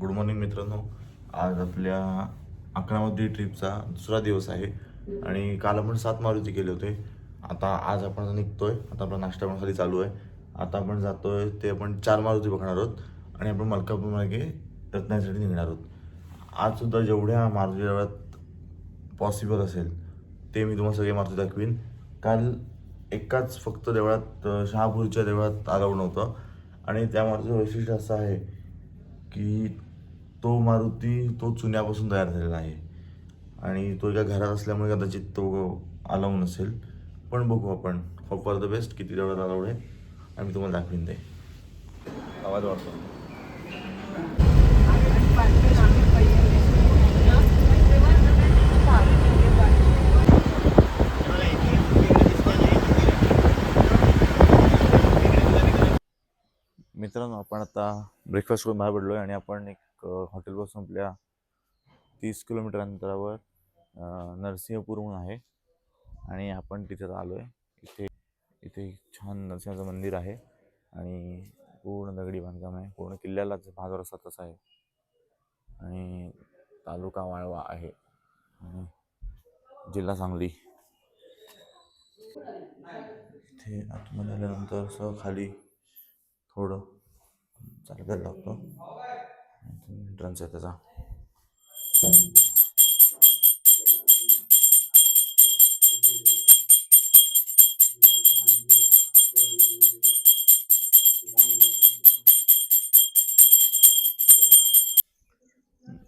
Good morning मित्रांनो. आज आपल्या 11वी ट्रिपचा दुसरा दिवस आहे आणि काल आपण 7 मारुती केले होते. आज आपण निघतोय. आता आपला नाश्ता पण खाली चालू आहे. आता आपण जातोय ते आपण 4 मारुती बघणार आहोत आणि आपण मलकापूर मार्गे रत्नागिरीसाठी निघणार आहोत. आज सुद्धा जेवढ्या मारुती देवळात पॉसिबल असेल ते मी तुम्हाला सगळे मारुती दाखवीन. काल एकाच फक्त देवळात शहापूरच्या देवळात अलाउड नव्हतं आणि त्या मारुतीचं वैशिष्ट्य असं आहे की तो मारुती तो चुन्यापासून तयार झालेला आहे आणि तो एका घरात असल्यामुळे कदाचित तो अलाऊ नसेल. पण बघू आपण. Hope for the best. किती देवळात अलाउड आहे आणि मी तुम्हाला दाखवीन ते. आवाज वाटतो. मित्रांनो, आपण आता ब्रेकफास्ट करून बाहेर पडलो आहे आणि आपण एक हॉटेलपासून आपल्या 30 किलोमीटर अंतरावर नरसिंहपूर म्हणून आहे आणि आपण तिथे आलो आहे. इथे इथे छान नरसिंहाचं मंदिर आहे आणि पूर्ण दगडी बांधकाम आहे. पूर्ण किल्ल्यालाच 5 रस्ता तसा आहे आणि तालुका वाळवा आहे आणि जिल्हा सांगली. इथे आतमध्ये आल्यानंतर असं खाली थोडं चालायला लागतं. एंट्रन्स आहे त्याचा.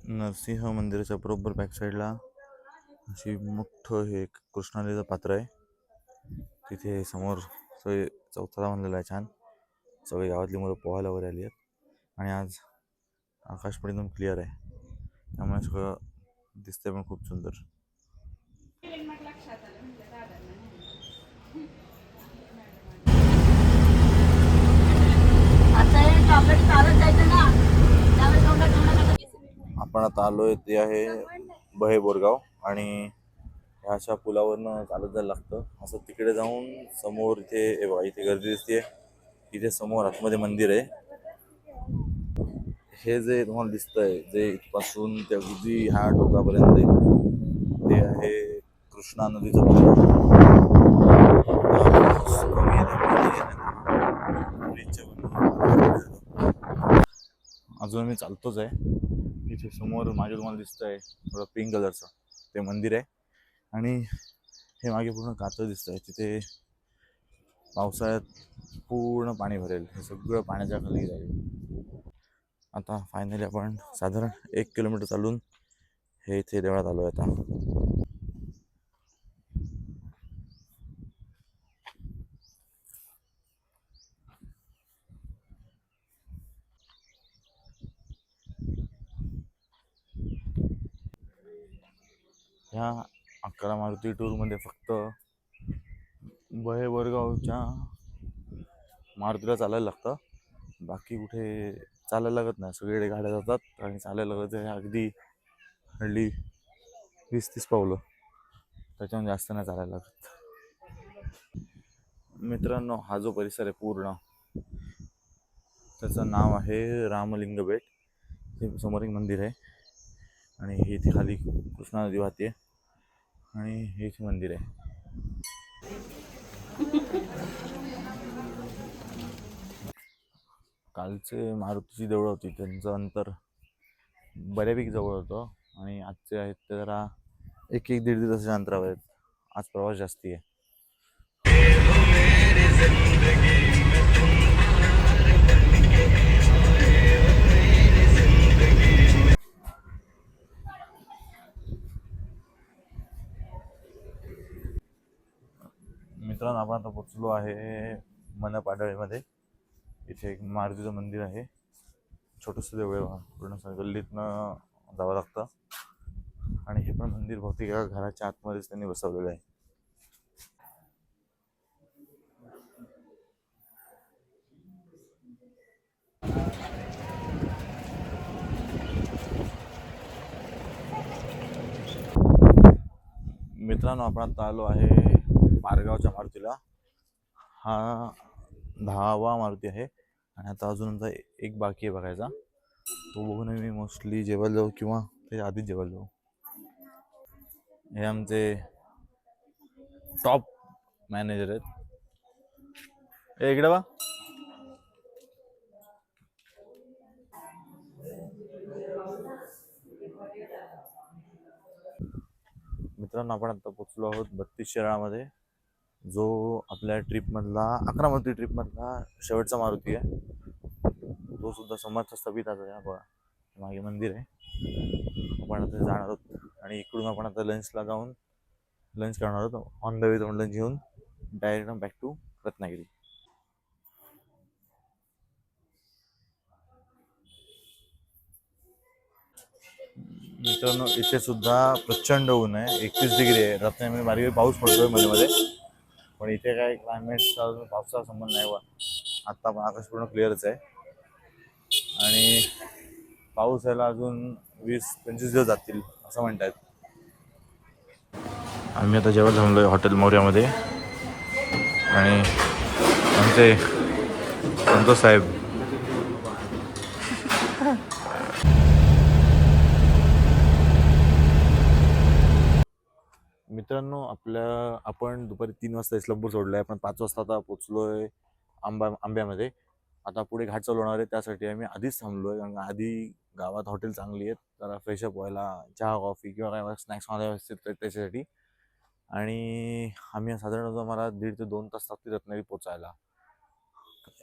नरसिंह मंदिराच्या बरोबर बॅक साईडला अशी मोठं हे कृष्णा नदीचं पात्र आहे. तिथे समोर सगळे चौथरा बांधलेला आहे छान. सगळी गावातली मुलं पोहायला वगैरे आली आहेत आणि आज आकाश पण एकदम क्लिअर आहे त्यामुळे सगळं दिसतंय पण खूप सुंदर. आपण आता आलोय ते आहे बहे बोरगाव आणि ह्या अशा पुलावरनं चालत जायला लागतं. असं तिकडे जाऊन समोर इथे बघा, इथे गर्दी दिसते. इथे समोर आतमध्ये मंदिर आहे. हे जे तुम्हाला दिसतंय जे इथपासून ते अगदी ह्या टोकापर्यंत ते आहे कृष्णा नदीचं अजून मी चालतोच आहे. इथे समोर मागे तुम्हाला दिसतंय थोडं पिंक कलरचं ते मंदिर आहे आणि हे मागे पूर्ण कातळ दिसतंय. तिथे पावसाळ्यात पूर्ण पाणी भरेल. हे सगळं पाण्याच्या खाली जाईल. आता फायनली आपण साधारण 1 किलोमीटर चालून हे इथे देवळात आलो आहे. आता ह्या 11 मारुती टूरमध्ये फक्त बहे बोरगावच्या मारुतीला चालायला लागतं. बाकी कुठे चालायला लागत नाही. सगळीकडे गाड्या जातात आणि चालायला लागत आहे अगदी हल्ली 20-30 पावलं. त्याच्याहून जास्त नाही चालायला लागत. मित्रांनो, हा जो परिसर आहे पूर्ण त्याचं नाव आहे रामलिंग बेट. हे समोर एक मंदिर आहे आणि हे इथे खाली कृष्णा नदी वाहते आणि हेच मंदिर आहे. कालचे मारुतीची देवळं होती त्यांचं अंतर बऱ्यापैकी जवळ होतं आणि आजचे आहेत ते जरा 1-1, 1.5 तासाच्या अंतरावर आहेत. आज प्रवास जास्ती आहे. मित्रांनो, आपण आता पोचलो आहे मनपाडळीमध्ये. इथे एक मारुतीचं मंदिर आहे. छोटंसं देऊळ आहे. पूर्ण गल्लीतनं जावं लागतं आणि हे पण मंदिर बहुतेक एका घराच्या आतमध्येच त्यांनी बसवलेलं आहे. मित्रांनो, आपण आता आलो आहे पारगावच्या मारुतीला. हा 10वा मारुती आहे आणि आता अजून एक बाकी आहे बघायचा. तो बघून मी मोस्टली जेवायला जाऊ किंवा त्याच्या आधीच जेवायला जाऊ. हे आमचे टॉप मॅनेजर आहेत. इकडे बा. मित्रांनो, आपण आता पोचलो आहोत 32 शिराळामध्ये, जो आपल्या ट्रिपमधला 11 ट्रिपमधला शेवटचा मारुती आहे. तो सुद्धा समर्थ स्थपिताचा आहे. बघा मागे मंदिर आहे. आपण आता जाणार आहोत आणि इकडून आपण आता लंचला जाऊन लंच करणार आहोत. ऑन द वे जाऊन लंच घेऊन डायरेक्ट बॅक टू रत्नागिरी. मित्रांनो, इथे सुद्धा प्रचंड ऊन आहे. 31 डिग्री आहे. रत्नागिरी बारीक पाऊस पडतोय मध्ये मध्ये, पण इथे काय क्लायमेटचा पावसाचा संबंध नाही. आता पण आकाश पूर्ण क्लिअरच आहे आणि पाऊस यायला अजून 20-25 दिवस जातील असं म्हणतात. आम्ही आता जेव्हा थांबलोय हॉटेल मौर्यामध्ये आणि आमचे संतोष साहेब मित्रांनो, आपण दुपारी 3 वाजता इस्लामपूर सोडलं आहे. आपण 5 वाजता आता पोचलो आहे आंब्यामध्ये. आता पुढे घाट चालू होणार आहे, त्यासाठी आम्ही आधीच थांबलो आहे. कारण आधी गावात हॉटेल चांगली आहेत, जरा फ्रेशअप व्हायला चहा कॉफी किंवा काय स्नॅक्स खायला व्यवस्थित त्याच्यासाठी. आणि आम्ही साधारण आम्हाला 1.5 ते 2 तास लागतील रत्नागिरी पोचायला.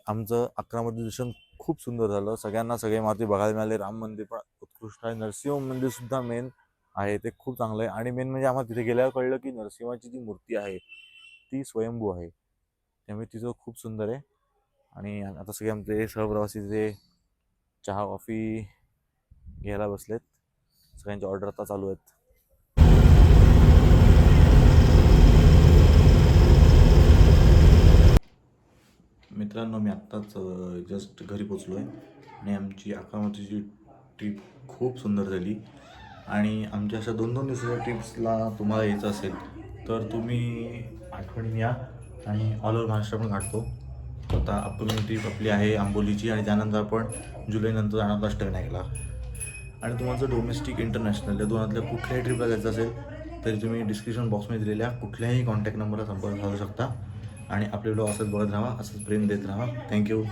आमचं 11 दर्शन खूप सुंदर झालं. सगळ्यांना सगळे मारुती बघायला मिळाले. राम मंदिर पण उत्कृष्ट आहे. नरसिंह मंदिर सुद्धा मेन आहे, ते खूप चांगलं आहे. आणि मेन म्हणजे आम्हाला तिथे गेल्यावर कळलं की नरसिंहाची जी मूर्ती आहे ती स्वयंभू आहे, त्यामुळे तिचं खूप सुंदर आहे. आणि आता सगळे आमचे सहप्रवासी जे चहा कॉफी घ्यायला बसलेत. सगळ्यांची ऑर्डर आता चालू आहेत. मित्रांनो, मी आत्ताच जस्ट घरी पोचलो आहे आणि आमची 11 ट्रिप खूप सुंदर झाली. आणि आमच्या अशा 2-2 दिवसाच्या ट्रिप्सला तुम्हाला यायचं असेल तर तुम्ही आठवणीने या आणि ऑल ओव्हर महाराष्ट्र पण काढतो. आता अपकमिंग ट्रिप आपली आहे आंबोलीची आणि त्यानंतर आपण जुलैनंतर जाणार अष्टविनायकला. आणि तुम्हाला जर डोमेस्टिक इंटरनॅशनल या दोनातल्या कुठल्याही ट्रिपला जायचं असेल तरी तुम्ही डिस्क्रिप्शन बॉक्समध्ये दिलेल्या कुठल्याही कॉन्टॅक्ट नंबरला संपर्क साधू शकता. आणि आपले व्हिडिओ असंच बघत राहा, असंच प्रेम देत राहा. थँक्यू.